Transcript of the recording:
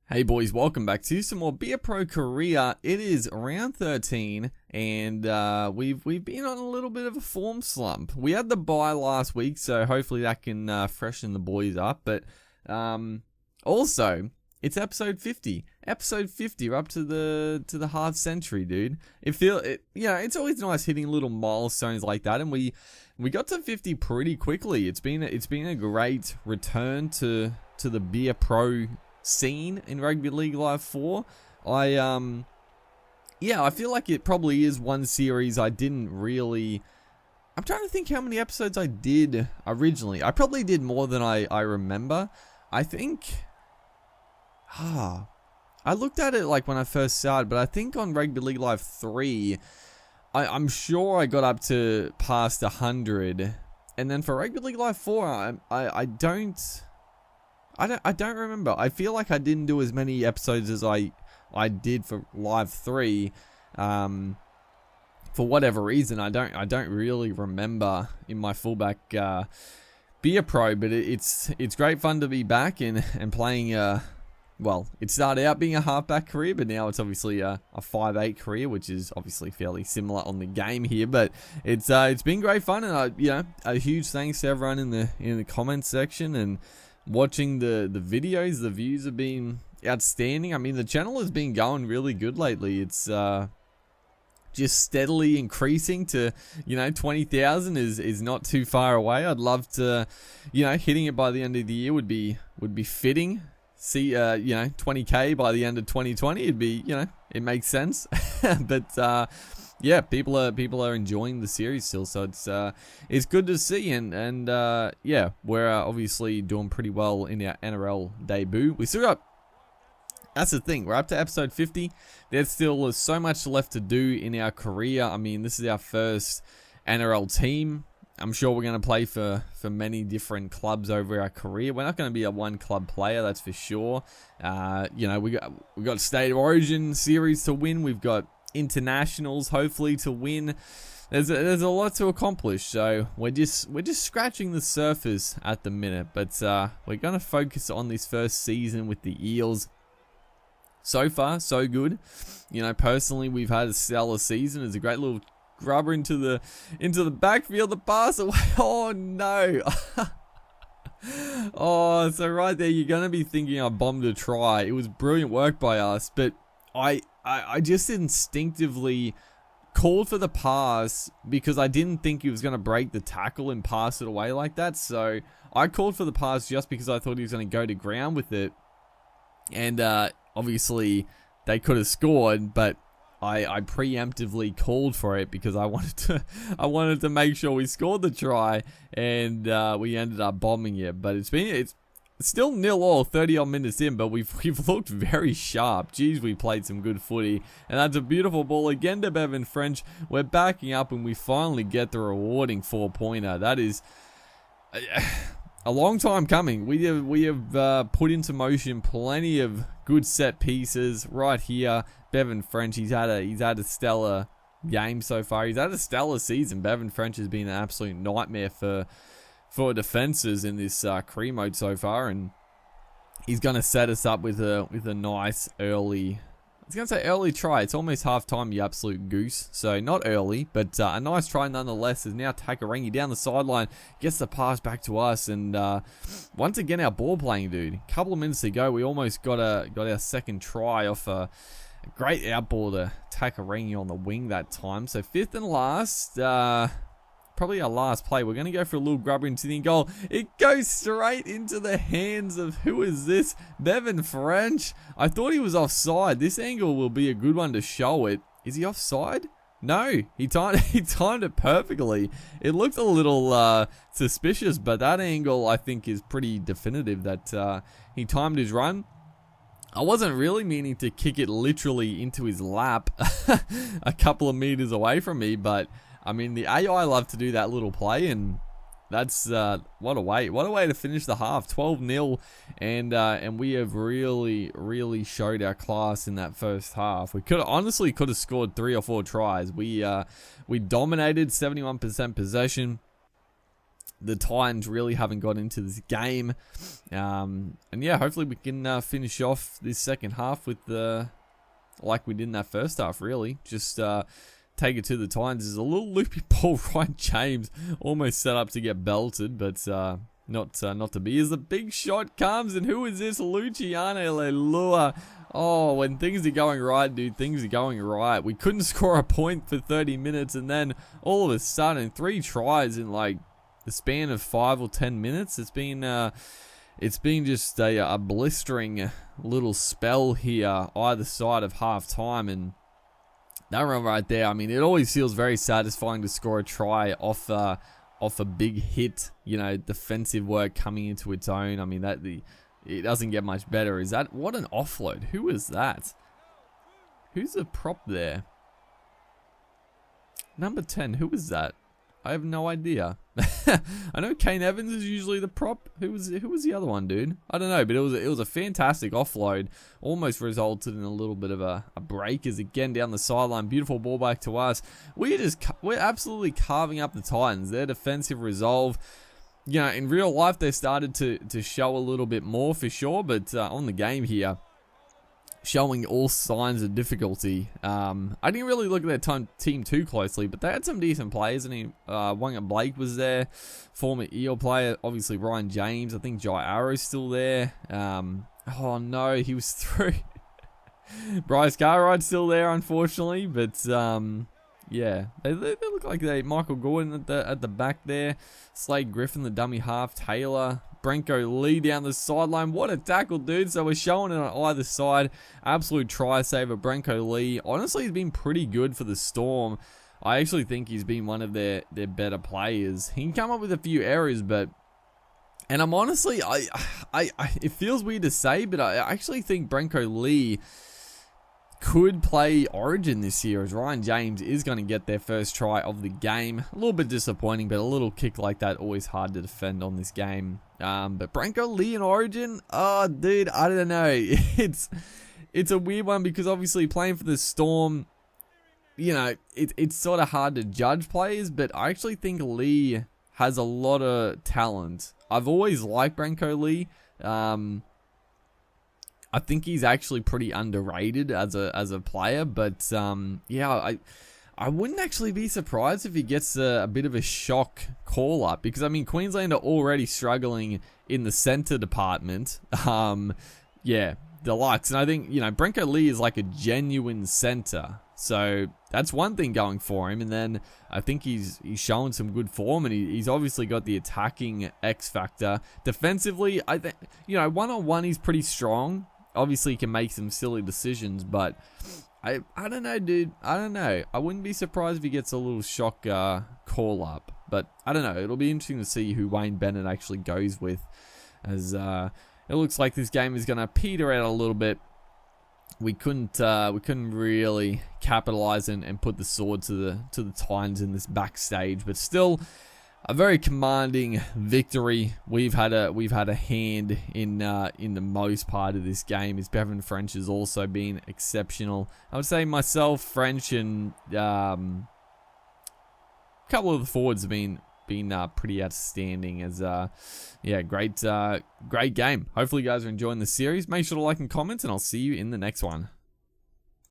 Hey boys, welcome back to some more Beer Pro Korea. It is round 13 and we've been on a little bit of a form slump. We had the bye last week, so hopefully that can freshen the boys up. But also, it's episode 50. Episode 50, we're up to the half century, dude. It's always nice hitting little milestones like that, and we got to 50 pretty quickly. It's been a great return to the Beer Pro scene in Rugby League Live 4. I feel like it probably is one series I didn't really... I'm trying to think how many episodes I did originally. I probably did more than I remember. I think... I looked at it like when I first started, but I think on Rugby League Live 3, I'm sure I got up to past 100. And then for Rugby League Live 4, I don't remember. I feel like I didn't do as many episodes as I did for Live 3. For whatever reason, I don't really remember in my fullback Beer Pro, but it's great fun to be back and playing. Well, it started out being a halfback career, but now it's obviously a 5'8" career, which is obviously fairly similar on the game here. But it's been great fun, and a huge thanks to everyone in the comments section and watching the videos. The views have been outstanding. I mean, the channel has been going really good lately. It's just steadily increasing to 20,000 is not too far away. I'd love to, hitting it by the end of the year would be fitting. See 20k by the end of 2020, it'd be, it makes sense. But people are enjoying the series still, so it's good to see, and we're obviously doing pretty well in our NRL debut. We still got, that's the thing, we're up to episode 50. There's still so much left to do in our career. I mean, this is our first NRL team. I'm sure we're going to play for many different clubs over our career. We're not going to be a one club player, that's for sure. We got State of Origin series to win. We've got internationals hopefully to win. There's a lot to accomplish, so we're just scratching the surface at the minute. But we're going to focus on this first season with the Eels. So far, so good. Personally, we've had a stellar season. It's a great little grubber into the backfield, the pass away. Oh no. Oh, so right there, you're gonna be thinking I bombed a try. It was brilliant work by us, but I just instinctively called for the pass because I didn't think he was gonna break the tackle and pass it away like that. So I called for the pass just because I thought he was gonna go to ground with it, and obviously they could have scored, but I preemptively called for it because I wanted to make sure we scored the try, and we ended up bombing it. But it's still 0-0, 30 odd minutes in, but we've looked very sharp. Jeez, we played some good footy, and that's a beautiful ball again to Bevan French. We're backing up, and we finally get the rewarding 4-pointer. That is a long time coming. We have put into motion plenty of good set pieces right here. Bevan French, he's had a stellar game so far. He's had a stellar season. Bevan French has been an absolute nightmare for defenses in this career mode so far, and he's going to set us up with a nice early. I was going to say early try. It's almost half time, you absolute goose. So not early, but a nice try nonetheless. Is now Takarangi down the sideline, gets the pass back to us, and once again our ball playing, dude. A couple of minutes ago, we almost got our second try off a great outball to Takarangi on the wing that time. So fifth and last, probably our last play. We're going to go for a little grubber into the goal. It goes straight into the hands of, who is this? Bevan French. I thought he was offside. This angle will be a good one to show it. Is he offside? No, he timed it perfectly. It looked a little suspicious, but that angle I think is pretty definitive that he timed his run. I wasn't really meaning to kick it literally into his lap a couple of meters away from me, but I mean, the AI love to do that little play, and that's what a way to finish the half. 12-0, and we have really showed our class in that first half. We could have scored 3 or 4 tries. We dominated, 71% possession. the Titans really haven't got into this game. And yeah, hopefully we can finish off this second half with like we did in that first half, really. Just take it to the Titans. There's a little loopy ball. Ryan James almost set up to get belted, but not to be. As the big shot comes, and who is this? Luciano Leilua. Oh, when things are going right, dude, things are going right. We couldn't score a point for 30 minutes, and then all of a sudden, 3 tries in like the span of 5 or 10 minutes. It's been just a blistering little spell here either side of half time, and that run right there, I mean, it always feels very satisfying to score a try off a big hit, you know, defensive work coming into its own. I mean, it doesn't get much better. What an offload. Who is that? Who's the prop there? Number 10, who is that? I have no idea. I know Kane Evans is usually the prop. Who was the other one, dude? I don't know, but it was a fantastic offload. Almost resulted in a little bit of a break as again down the sideline. Beautiful ball back to us. We're absolutely carving up the Titans. Their defensive resolve. You know, in real life they started to show a little bit more for sure, but on the game here, showing all signs of difficulty. I didn't really look at their team too closely, but they had some decent players. I mean, Wanga Blake was there, former Eel player, obviously Ryan James. I think Jai Arrow's still there. Oh no, he was through. Bryce Cartwright's still there, unfortunately, but yeah, they look like Michael Gordon at the back there, Slade Griffin, the dummy half, Taylor, Brenko Lee down the sideline. What a tackle, dude. So we're showing it on either side. Absolute try saver, Brenko Lee. Honestly, he's been pretty good for the Storm. I actually think he's been one of their better players. He can come up with a few errors, but... And I'm honestly... it feels weird to say, but I actually think Brenko Lee could play Origin this year, as Ryan James is going to get their first try of the game. A little bit disappointing, but a little kick like that always hard to defend on this game. But Brenko Lee in Origin, oh dude, I don't know. It's a weird one because obviously playing for the Storm, you know, it's sort of hard to judge players, but I actually think Lee has a lot of talent. I've always liked Brenko Lee. I think he's actually pretty underrated as a player, but yeah, I wouldn't actually be surprised if he gets a bit of a shock call up, because I mean Queensland are already struggling in the centre department. Yeah, deluxe, and I think, you know, Brenko Lee is like a genuine centre, so that's one thing going for him. And then I think he's showing some good form, and he's obviously got the attacking X factor. Defensively, I think, you know, one-on-one he's pretty strong. Obviously, he can make some silly decisions, but I don't know, dude. I don't know. I wouldn't be surprised if he gets a little shock call up, but I don't know. It'll be interesting to see who Wayne Bennett actually goes with, as it looks like this game is going to peter out a little bit. We couldn't really capitalize and put the sword to the Titans in this backstage, but still a very commanding victory. We've had a hand in the most part of this game. As Bevan French has also been exceptional. I would say myself, French, and a couple of the forwards have been pretty outstanding. As yeah, great game. Hopefully you guys are enjoying the series. Make sure to like and comment, and I'll see you in the next one.